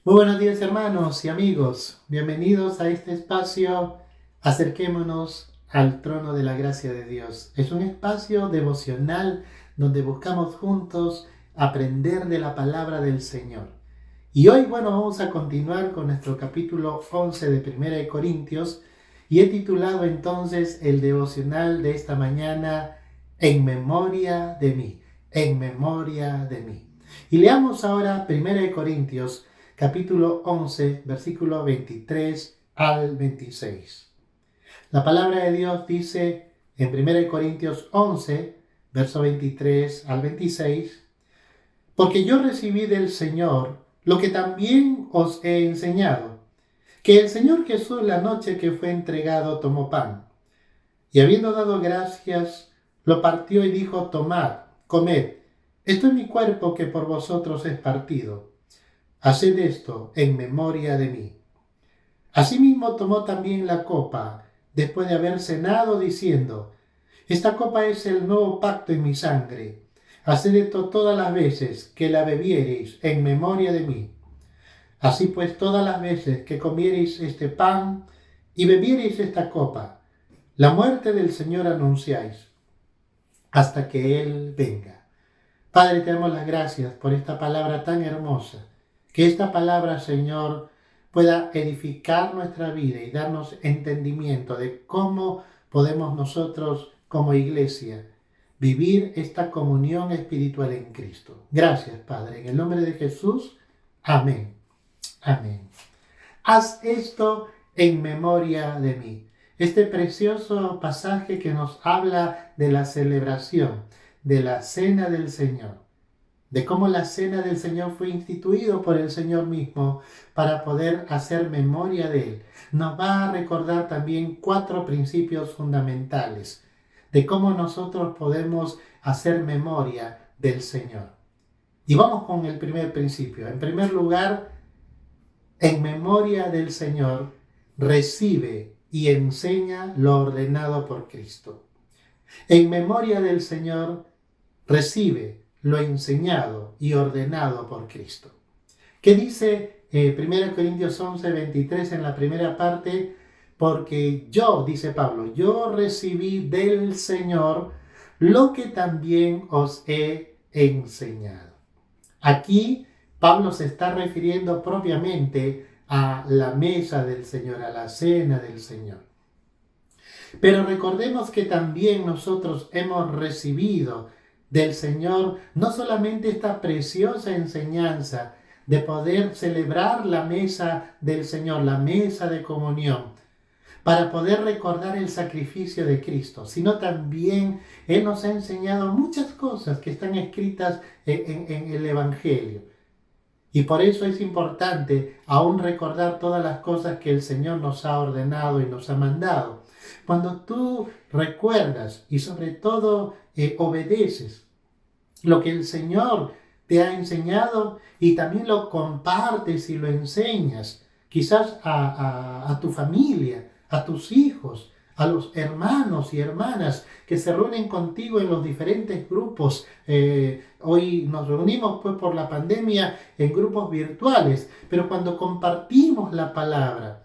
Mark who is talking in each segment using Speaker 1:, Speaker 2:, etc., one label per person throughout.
Speaker 1: Muy buenos días hermanos y amigos, bienvenidos a este espacio. Acerquémonos al trono de la gracia de Dios. Es un espacio devocional donde buscamos juntos aprender de la palabra del Señor. Y hoy, vamos a continuar con nuestro capítulo 11 de Primera de Corintios y he titulado entonces el devocional de esta mañana En memoria de mí, en memoria de mí. Y leamos ahora Primera de Corintios capítulo 11, versículo 23 al 26. La palabra de Dios dice en 1 Corintios 11, verso 23 al 26, porque yo recibí del Señor lo que también os he enseñado, que el Señor Jesús la noche que fue entregado tomó pan, y habiendo dado gracias, lo partió y dijo, tomad, comed, esto es mi cuerpo que por vosotros es partido. Haced esto en memoria de mí. Asimismo tomó también la copa, después de haber cenado, diciendo, esta copa es el nuevo pacto en mi sangre. Haced esto todas las veces que la bebiereis en memoria de mí. Así pues, todas las veces que comiereis este pan y bebiereis esta copa, la muerte del Señor anunciáis, hasta que Él venga. Padre, te damos las gracias por esta palabra tan hermosa. Que esta palabra, Señor, pueda edificar nuestra vida y darnos entendimiento de cómo podemos nosotros, como iglesia, vivir esta comunión espiritual en Cristo. Gracias, Padre. En el nombre de Jesús. Amén. Amén. Haz esto en memoria de mí. Este precioso pasaje que nos habla de la celebración, de la cena del Señor, de cómo la cena del Señor fue instituido por el Señor mismo para poder hacer memoria de Él. Nos va a recordar también 4 principios fundamentales de cómo nosotros podemos hacer memoria del Señor. Y vamos con el primer principio. En primer lugar, en memoria del Señor, recibe y enseña lo ordenado por Cristo. En memoria del Señor, recibe lo enseñado y ordenado por Cristo. ¿Qué dice 1 Corintios 11, 23 en la primera parte? Porque yo, dice Pablo, yo recibí del Señor lo que también os he enseñado. Aquí Pablo se está refiriendo propiamente a la mesa del Señor, a la cena del Señor. Pero recordemos que también nosotros hemos recibido del Señor no solamente esta preciosa enseñanza de poder celebrar la mesa del Señor, la mesa de comunión, para poder recordar el sacrificio de Cristo, sino también Él nos ha enseñado muchas cosas que están escritas en el Evangelio. Y por eso es importante aún recordar todas las cosas que el Señor nos ha ordenado y nos ha mandado. Cuando tú recuerdas y sobre todo obedeces lo que el Señor te ha enseñado y también lo compartes y lo enseñas, quizás a tu familia, a tus hijos, a los hermanos y hermanas que se reúnen contigo en los diferentes grupos. Hoy nos reunimos pues por la pandemia en grupos virtuales, pero cuando compartimos la palabra,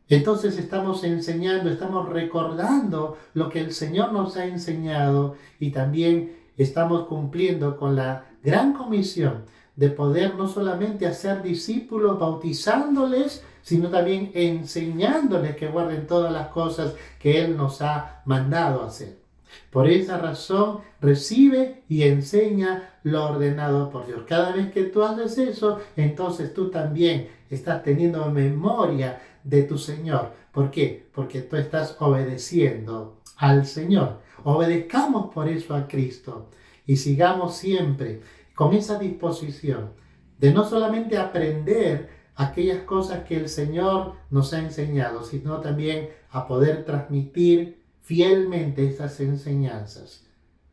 Speaker 1: entonces estamos enseñando, estamos recordando lo que el Señor nos ha enseñado y también estamos cumpliendo con la gran comisión de poder no solamente hacer discípulos bautizándoles, sino también enseñándoles que guarden todas las cosas que Él nos ha mandado hacer. Por esa razón, recibe y enseña lo ordenado por Dios. Cada vez que tú haces eso, entonces tú también estás teniendo memoria de tu Señor. ¿Por qué? Porque tú estás obedeciendo al Señor. Obedezcamos por eso a Cristo y sigamos siempre con esa disposición de no solamente aprender aquellas cosas que el Señor nos ha enseñado, sino también a poder transmitir fielmente esas enseñanzas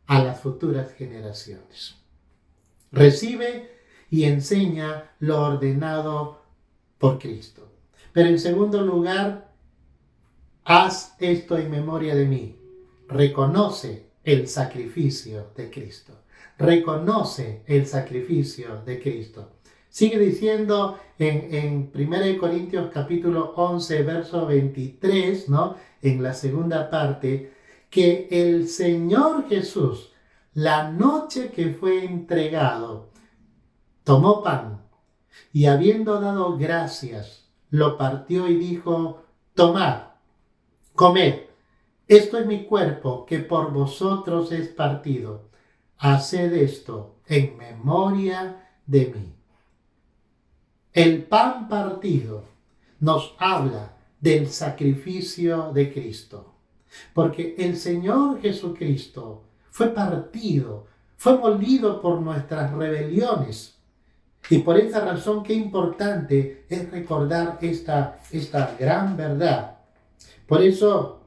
Speaker 1: a las futuras generaciones. Recibe y enseña lo ordenado por Cristo. Pero en segundo lugar, haz esto en memoria de mí. Reconoce el sacrificio de Cristo. Reconoce el sacrificio de Cristo. Sigue diciendo en 1 Corintios capítulo 11, verso 23, ¿no? En la segunda parte, que el Señor Jesús, la noche que fue entregado, tomó pan y habiendo dado gracias, lo partió y dijo, tomad, comed, esto es mi cuerpo que por vosotros es partido. Haced esto en memoria de mí. El pan partido nos habla del sacrificio de Cristo, porque el Señor Jesucristo fue partido, fue molido por nuestras rebeliones. Y por esa razón, qué importante es recordar esta gran verdad. Por eso,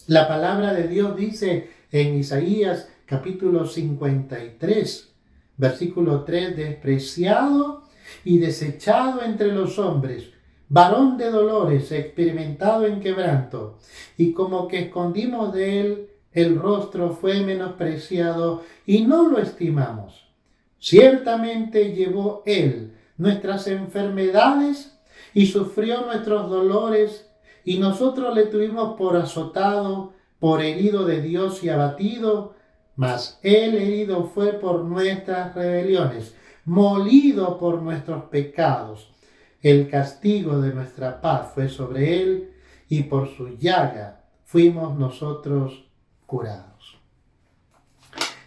Speaker 1: la palabra de Dios dice en Isaías capítulo 53, versículo 3, despreciado y desechado entre los hombres, varón de dolores, experimentado en quebranto, y como que escondimos de él el rostro, fue menospreciado y no lo estimamos. Ciertamente llevó él nuestras enfermedades y sufrió nuestros dolores, y nosotros le tuvimos por azotado, por herido de Dios y abatido, mas él herido fue por nuestras rebeliones, molido por nuestros pecados. El castigo de nuestra paz fue sobre él, y por su llaga fuimos nosotros curados.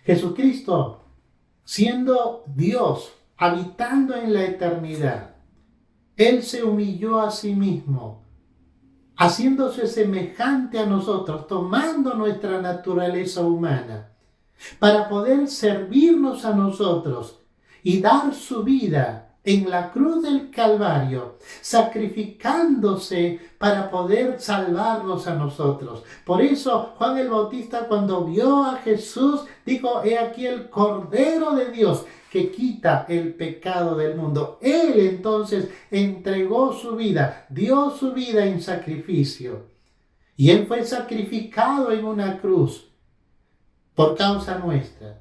Speaker 1: Jesucristo, siendo Dios, habitando en la eternidad, Él se humilló a sí mismo, haciéndose semejante a nosotros, tomando nuestra naturaleza humana, para poder servirnos a nosotros y dar su vida en la cruz del Calvario, sacrificándose para poder salvarnos a nosotros. Por eso Juan el Bautista, cuando vio a Jesús, dijo, he aquí el Cordero de Dios que quita el pecado del mundo. Él entonces entregó su vida, dio su vida en sacrificio. Y Él fue sacrificado en una cruz por causa nuestra.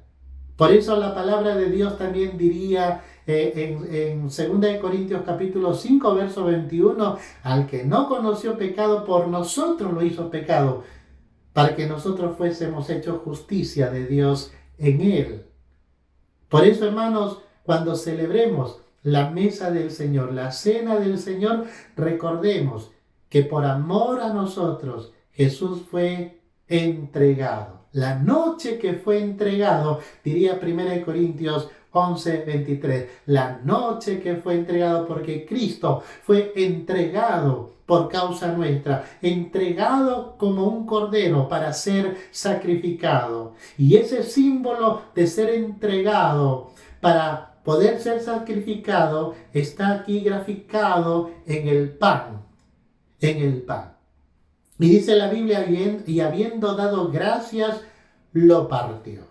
Speaker 1: Por eso la palabra de Dios también diría en 2 Corintios capítulo 5, verso 21, al que no conoció pecado, por nosotros lo hizo pecado, para que nosotros fuésemos hechos justicia de Dios en él. Por eso, hermanos, cuando celebremos la mesa del Señor, la cena del Señor, recordemos que por amor a nosotros Jesús fue entregado. La noche que fue entregado, diría 1 Corintios 11, 23, la noche que fue entregado, porque Cristo fue entregado por causa nuestra, entregado como un cordero para ser sacrificado. Y ese símbolo de ser entregado para poder ser sacrificado está aquí graficado en el pan, Y dice la Biblia, y habiendo dado gracias, lo partió.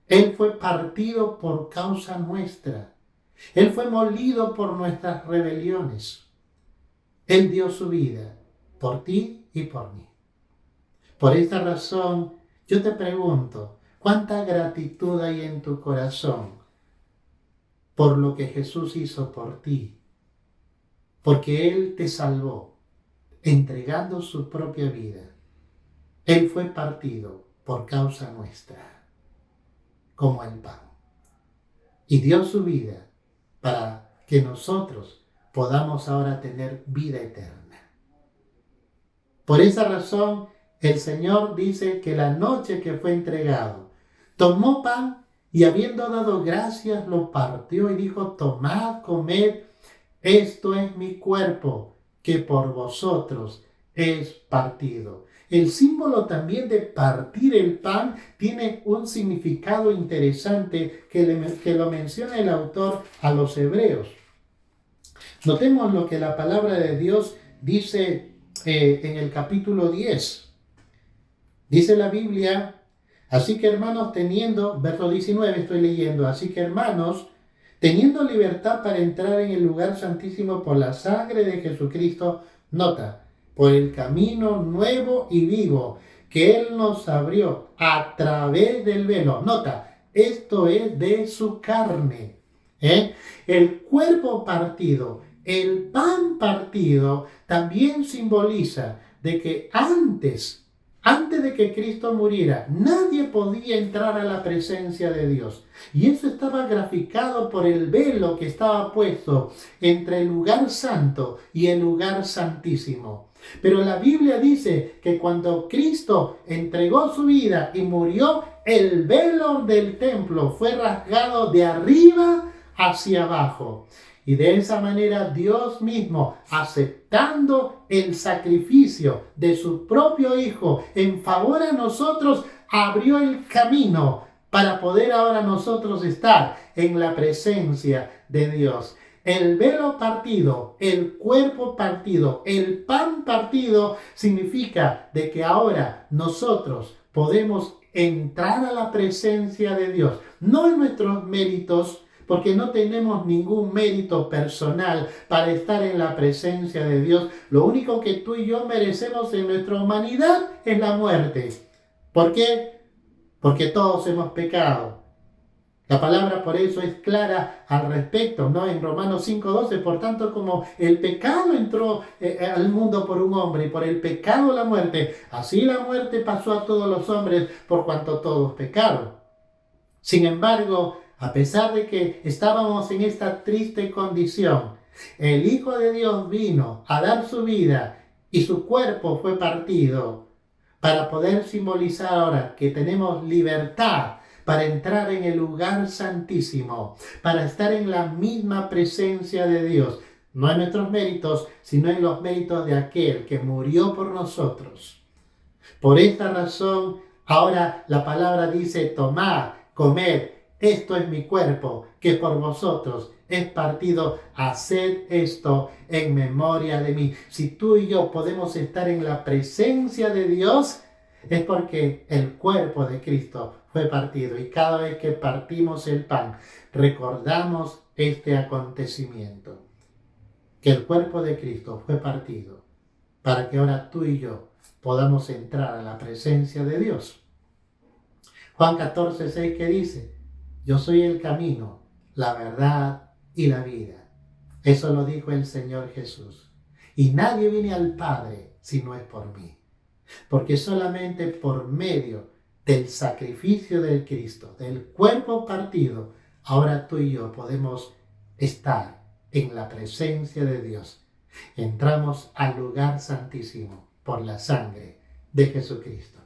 Speaker 1: Él fue partido por causa nuestra. Él fue molido por nuestras rebeliones. Él dio su vida por ti y por mí. Por esta razón, yo te pregunto, ¿cuánta gratitud hay en tu corazón por lo que Jesús hizo por ti? Porque Él te salvó, entregando su propia vida. Él fue partido por causa nuestra, como el pan. Y dio su vida para que nosotros podamos ahora tener vida eterna. Por esa razón, el Señor dice que la noche que fue entregado, tomó pan y habiendo dado gracias, lo partió y dijo, tomad, comed, esto es mi cuerpo, que por vosotros es partido. El símbolo también de partir el pan tiene un significado interesante que lo menciona el autor a los hebreos. Notemos lo que la palabra de Dios dice en el capítulo 10. Dice la Biblia, así que hermanos, verso 19 estoy leyendo, así que hermanos, teniendo libertad para entrar en el lugar santísimo por la sangre de Jesucristo, nota, por el camino nuevo y vivo que Él nos abrió a través del velo. Nota, esto es de su carne. El cuerpo partido, el pan partido, también simboliza de que antes de que Cristo muriera, nadie podía entrar a la presencia de Dios. Y eso estaba graficado por el velo que estaba puesto entre el lugar santo y el lugar santísimo. Pero la Biblia dice que cuando Cristo entregó su vida y murió, el velo del templo fue rasgado de arriba hacia abajo. Y de esa manera Dios mismo, aceptando el sacrificio de su propio Hijo en favor a nosotros, abrió el camino para poder ahora nosotros estar en la presencia de Dios. El velo partido, el cuerpo partido, el pan partido significa de que ahora nosotros podemos entrar a la presencia de Dios, no en nuestros méritos, porque no tenemos ningún mérito personal para estar en la presencia de Dios. Lo único que tú y yo merecemos en nuestra humanidad es la muerte. ¿Por qué? Porque todos hemos pecado. La palabra por eso es clara al respecto, ¿no? En Romanos 5:12, por tanto, como el pecado entró al mundo por un hombre y por el pecado la muerte, así la muerte pasó a todos los hombres por cuanto todos pecaron. Sin embargo, a pesar de que estábamos en esta triste condición, el Hijo de Dios vino a dar su vida y su cuerpo fue partido para poder simbolizar ahora que tenemos libertad para entrar en el lugar santísimo, para estar en la misma presencia de Dios, no en nuestros méritos, sino en los méritos de aquel que murió por nosotros. Por esta razón, ahora la palabra dice: tomad, comed, esto es mi cuerpo, que por vosotros es partido, haced esto en memoria de mí. Si tú y yo podemos estar en la presencia de Dios, es porque el cuerpo de Cristo fue partido. Y cada vez que partimos el pan, recordamos este acontecimiento, que el cuerpo de Cristo fue partido, para que ahora tú y yo podamos entrar a la presencia de Dios. Juan 14:6, que dice: yo soy el camino, la verdad y la vida. Eso lo dijo el Señor Jesús. Y nadie viene al Padre si no es por mí. Porque solamente por medio del sacrificio del Cristo, del cuerpo partido, ahora tú y yo podemos estar en la presencia de Dios. Entramos al lugar santísimo por la sangre de Jesucristo.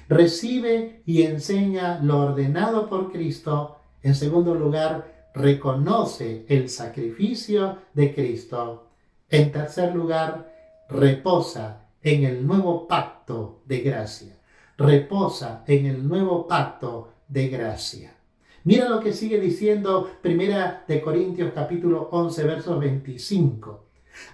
Speaker 1: Recibe y enseña lo ordenado por Cristo. En segundo lugar, reconoce el sacrificio de Cristo. En tercer lugar, reposa en el nuevo pacto de gracia. Reposa en el nuevo pacto de gracia. Mira lo que sigue diciendo 1 Corintios capítulo 11, versos 25.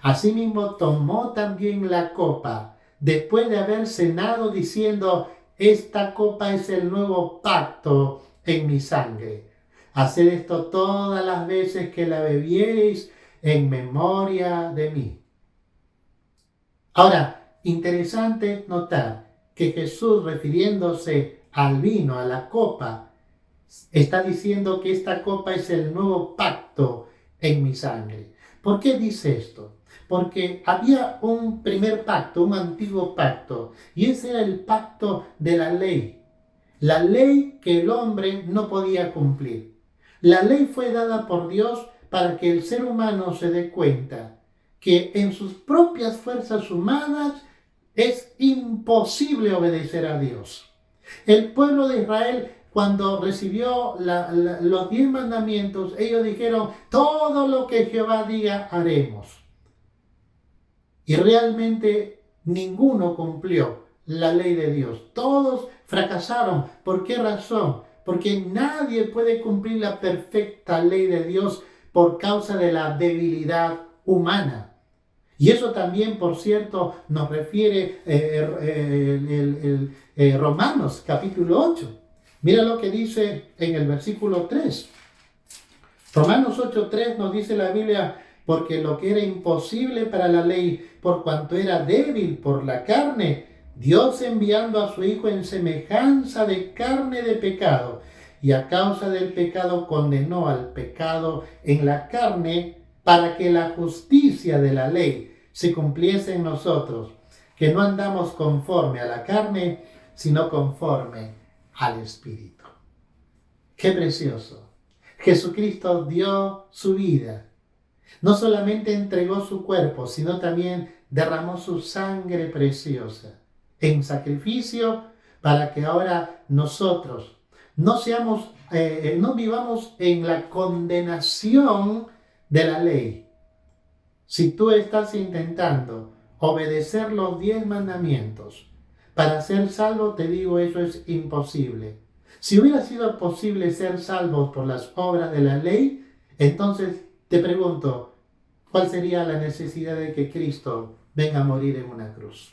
Speaker 1: Asimismo tomó también la copa, después de haber cenado, diciendo: esta copa es el nuevo pacto en mi sangre. Haced esto todas las veces que la bebiereis en memoria de mí. Ahora, interesante notar que Jesús, refiriéndose al vino, a la copa, está diciendo que esta copa es el nuevo pacto en mi sangre. ¿Por qué dice esto? Porque había un primer pacto, un antiguo pacto, y ese era el pacto de la ley. La ley que el hombre no podía cumplir. La ley fue dada por Dios para que el ser humano se dé cuenta que en sus propias fuerzas humanas es imposible obedecer a Dios. El pueblo de Israel, cuando recibió los 10 mandamientos, ellos dijeron: todo lo que Jehová diga haremos. Y realmente ninguno cumplió la ley de Dios. Todos fracasaron. ¿Por qué razón? Porque nadie puede cumplir la perfecta ley de Dios por causa de la debilidad humana. Y eso también, por cierto, nos refiere Romanos capítulo 8. Mira lo que dice en el versículo 3. Romanos 8:3 nos dice la Biblia: porque lo que era imposible para la ley, por cuanto era débil por la carne, Dios, enviando a su Hijo en semejanza de carne de pecado, y a causa del pecado condenó al pecado en la carne para que la justicia de la ley se cumpliese en nosotros, que no andamos conforme a la carne, sino conforme al Espíritu. ¡Qué precioso! Jesucristo dio su vida. No solamente entregó su cuerpo, sino también derramó su sangre preciosa en sacrificio para que ahora nosotros no vivamos en la condenación de la ley. Si tú estás intentando obedecer los 10 mandamientos para ser salvo, te digo, eso es imposible. Si hubiera sido posible ser salvos por las obras de la ley, entonces te pregunto, ¿cuál sería la necesidad de que Cristo venga a morir en una cruz?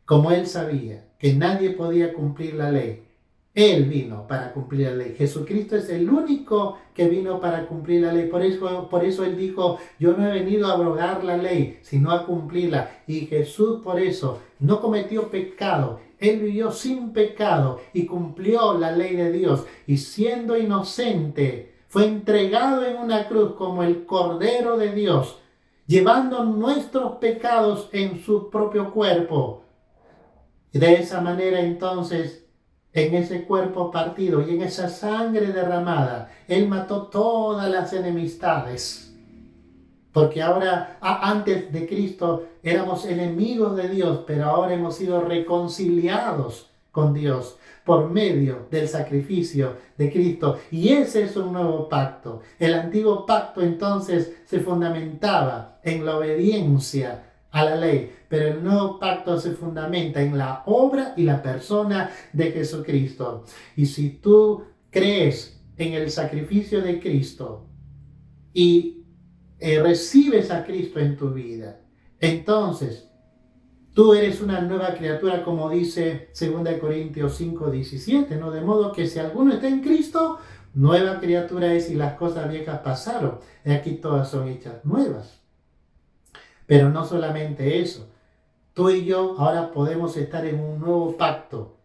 Speaker 1: Como Él sabía que nadie podía cumplir la ley, Él vino para cumplir la ley. Jesucristo es el único que vino para cumplir la ley. Por eso Él dijo, yo no he venido a abrogar la ley, sino a cumplirla. Y Jesús por eso no cometió pecado. Él vivió sin pecado y cumplió la ley de Dios. Y siendo inocente, fue entregado en una cruz como el Cordero de Dios, llevando nuestros pecados en su propio cuerpo. Y de esa manera entonces, en ese cuerpo partido y en esa sangre derramada, Él mató todas las enemistades. Porque ahora, antes de Cristo, éramos enemigos de Dios, pero ahora hemos sido reconciliados con Dios por medio del sacrificio de Cristo. Y ese es un nuevo pacto. El antiguo pacto entonces se fundamentaba en la obediencia a la ley, pero el nuevo pacto se fundamenta en la obra y la persona de Jesucristo. Y si tú crees en el sacrificio de Cristo y recibes a Cristo en tu vida, entonces tú eres una nueva criatura, como dice 2 Corintios 5:17, ¿no? De modo que si alguno está en Cristo, nueva criatura es, y las cosas viejas pasaron, y aquí todas son hechas nuevas. Pero no solamente eso, tú y yo ahora podemos estar en un nuevo pacto.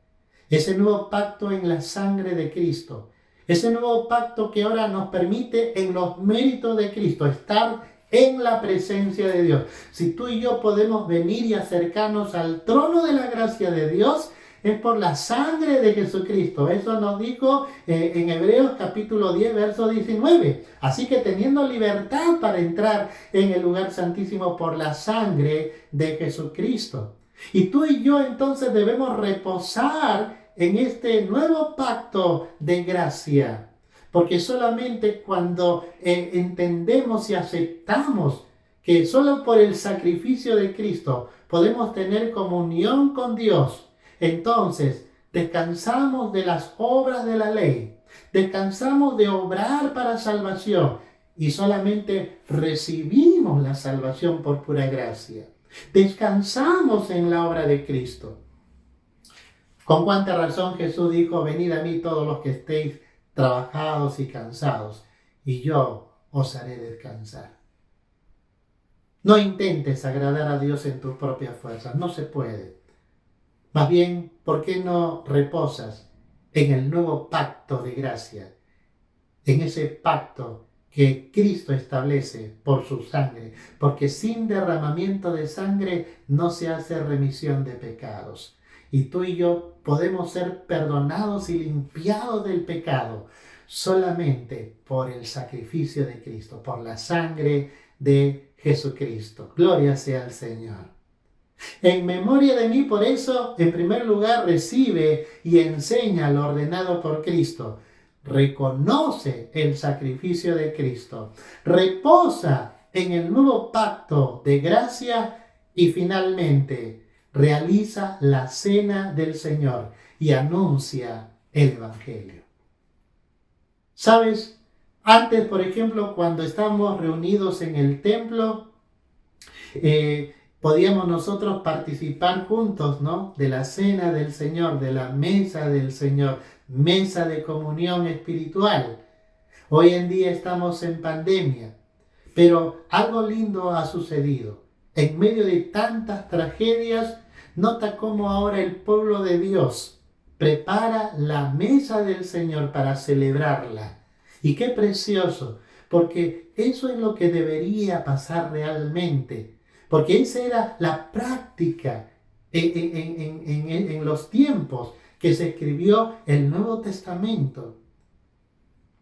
Speaker 1: Ese nuevo pacto en la sangre de Cristo. Ese nuevo pacto que ahora nos permite en los méritos de Cristo estar en la presencia de Dios. Si tú y yo podemos venir y acercarnos al trono de la gracia de Dios, es por la sangre de Jesucristo. Eso nos dijo en Hebreos capítulo 10, verso 19. Así que teniendo libertad para entrar en el lugar santísimo por la sangre de Jesucristo. Y tú y yo entonces debemos reposar en este nuevo pacto de gracia. Porque solamente cuando entendemos y aceptamos que solo por el sacrificio de Cristo podemos tener comunión con Dios, entonces descansamos de las obras de la ley, descansamos de obrar para salvación y solamente recibimos la salvación por pura gracia. Descansamos en la obra de Cristo. Con cuánta razón Jesús dijo, venid a mí todos los que estéis trabajados y cansados, y yo os haré descansar. No intentes agradar a Dios en tus propias fuerzas, no se puede. Más bien, ¿por qué no reposas en el nuevo pacto de gracia? En ese pacto que Cristo establece por su sangre, porque sin derramamiento de sangre no se hace remisión de pecados. Y tú y yo podemos ser perdonados y limpiados del pecado solamente por el sacrificio de Cristo, por la sangre de Jesucristo. Gloria sea al Señor. En memoria de mí, por eso, en primer lugar, recibe y enseña lo ordenado por Cristo. Reconoce el sacrificio de Cristo. Reposa en el nuevo pacto de gracia y finalmente realiza la cena del Señor y anuncia el Evangelio. ¿Sabes? Antes, por ejemplo, cuando estábamos reunidos en el templo, podíamos nosotros participar juntos, ¿no? De la cena del Señor, de la mesa del Señor, mesa de comunión espiritual. Hoy en día estamos en pandemia, pero algo lindo ha sucedido. En medio de tantas tragedias, nota cómo ahora el pueblo de Dios prepara la mesa del Señor para celebrarla. Y qué precioso, porque eso es lo que debería pasar realmente, porque esa era la práctica en los tiempos que se escribió el Nuevo Testamento.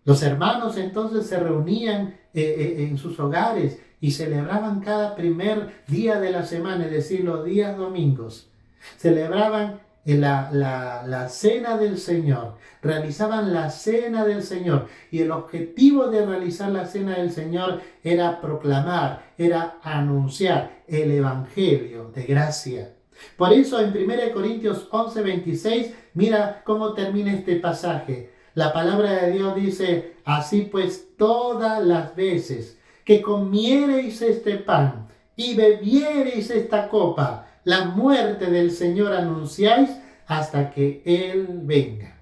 Speaker 1: Los hermanos entonces se reunían en sus hogares y celebraban cada primer día de la semana, es decir, los días domingos. Celebraban la cena del Señor, realizaban la cena del Señor, y el objetivo de realizar la cena del Señor era proclamar, era anunciar el Evangelio de gracia. Por eso en 1 Corintios 11:26, mira cómo termina este pasaje. La palabra de Dios dice: así pues, todas las veces que comiereis este pan y bebiereis esta copa, la muerte del Señor anunciáis hasta que Él venga.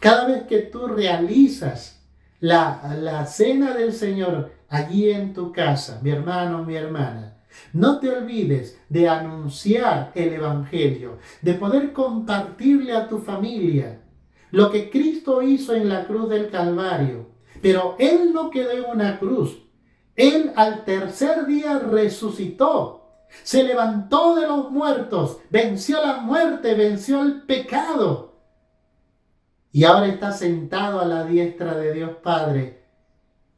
Speaker 1: Cada vez que tú realizas la cena del Señor allí en tu casa, mi hermano, mi hermana, no te olvides de anunciar el Evangelio, de poder compartirle a tu familia lo que Cristo hizo en la cruz del Calvario. Pero Él no quedó en una cruz. Él al tercer día resucitó, se levantó de los muertos, venció la muerte, venció el pecado. Y ahora está sentado a la diestra de Dios Padre.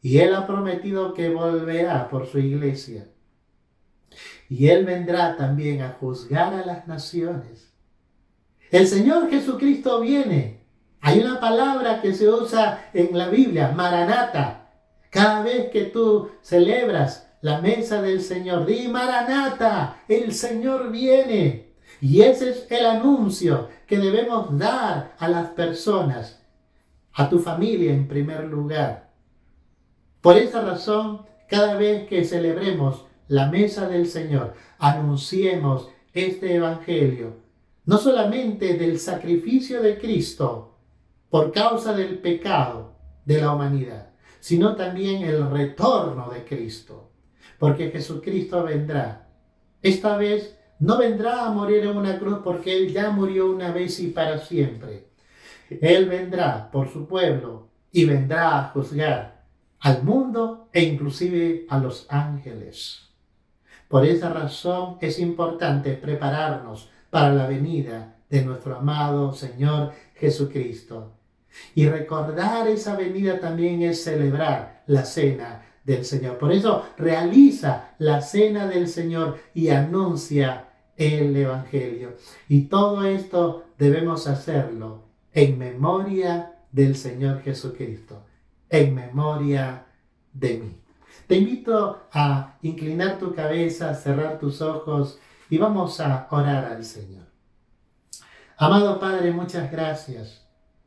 Speaker 1: Y Él ha prometido que volverá por su iglesia. Y Él vendrá también a juzgar a las naciones. El Señor Jesucristo viene. Hay una palabra que se usa en la Biblia, Maranata. Cada vez que tú celebras la mesa del Señor, di Maranata, el Señor viene. Y ese es el anuncio que debemos dar a las personas, a tu familia en primer lugar. Por esa razón, cada vez que celebremos la mesa del Señor, anunciemos este Evangelio, no solamente del sacrificio de Cristo por causa del pecado de la humanidad, sino también el retorno de Cristo, porque Jesucristo vendrá. Esta vez no vendrá a morir en una cruz, porque Él ya murió una vez y para siempre. Él vendrá por su pueblo y vendrá a juzgar al mundo e inclusive a los ángeles. Por esa razón es importante prepararnos para la venida de nuestro amado Señor Jesucristo. Y recordar esa venida también es celebrar la cena del Señor. Por eso realiza la cena del Señor y anuncia el Evangelio. Y todo esto debemos hacerlo en memoria del Señor Jesucristo, en memoria de mí. Te invito a inclinar tu cabeza, cerrar tus ojos y vamos a orar al Señor. Amado Padre, muchas gracias.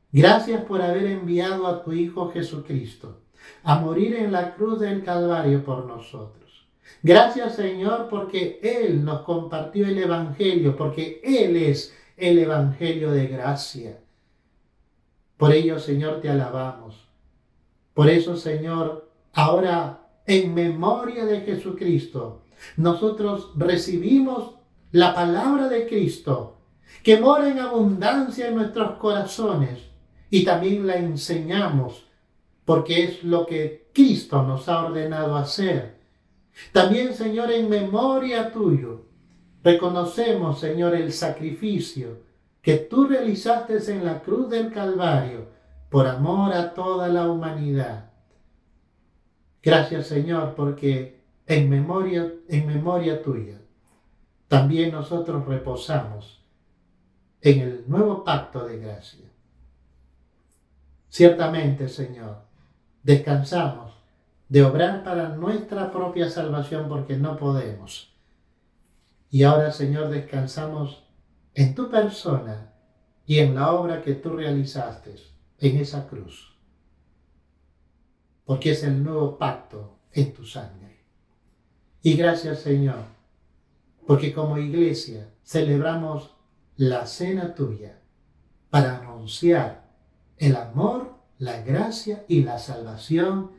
Speaker 1: Gracias por haber enviado a tu Hijo Jesucristo a morir en la cruz del Calvario por nosotros. Gracias, Señor, porque Él nos compartió el Evangelio, porque Él es el Evangelio de gracia. Por ello, Señor, te alabamos. Por eso, Señor, ahora en memoria de Jesucristo, nosotros recibimos la palabra de Cristo, que mora en abundancia en nuestros corazones, y también la enseñamos, porque es lo que Cristo nos ha ordenado hacer. También, Señor, en memoria tuyo, reconocemos, Señor, el sacrificio que tú realizaste en la cruz del Calvario por amor a toda la humanidad. Gracias, Señor, porque en memoria tuya, también nosotros reposamos en el nuevo pacto de gracia. Ciertamente, Señor, descansamos de obrar para nuestra propia salvación porque no podemos. Y ahora, Señor, descansamos en tu persona y en la obra que tú realizaste en esa cruz, porque es el nuevo pacto en tu sangre. Y gracias, Señor, porque como iglesia celebramos la cena tuya para anunciar el amor, la gracia y la salvación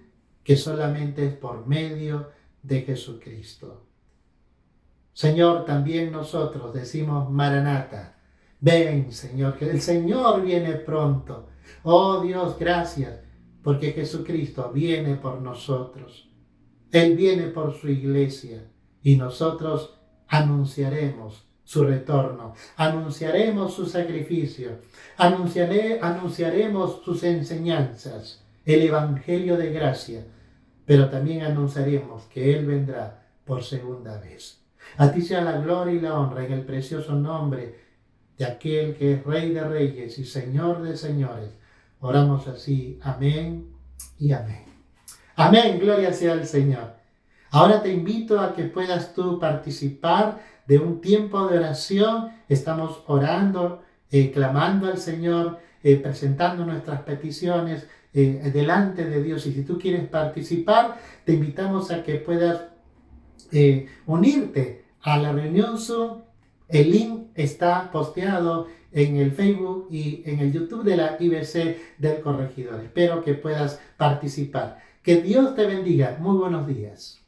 Speaker 1: que solamente es por medio de Jesucristo. Señor, también nosotros decimos Maranata, Ven, Señor, que el Señor viene pronto. Oh Dios, gracias, porque Jesucristo viene por nosotros. Él viene por su iglesia y nosotros anunciaremos su retorno, anunciaremos su sacrificio, anunciaremos sus enseñanzas, el Evangelio de gracia, pero también anunciaremos que Él vendrá por segunda vez. A ti sea la gloria y la honra en el precioso nombre de aquel que es Rey de Reyes y Señor de Señores. Oramos así, amén y amén. Amén, gloria sea al Señor. Ahora te invito a que puedas tú participar de un tiempo de oración. Estamos orando, clamando al Señor, presentando nuestras peticiones delante de Dios. Y si tú quieres participar, te invitamos a que puedas unirte a la reunión Zoom. El link está posteado en el Facebook y en el YouTube de la IBC del Corregidor. Espero que puedas participar. Que Dios te bendiga. Muy buenos días.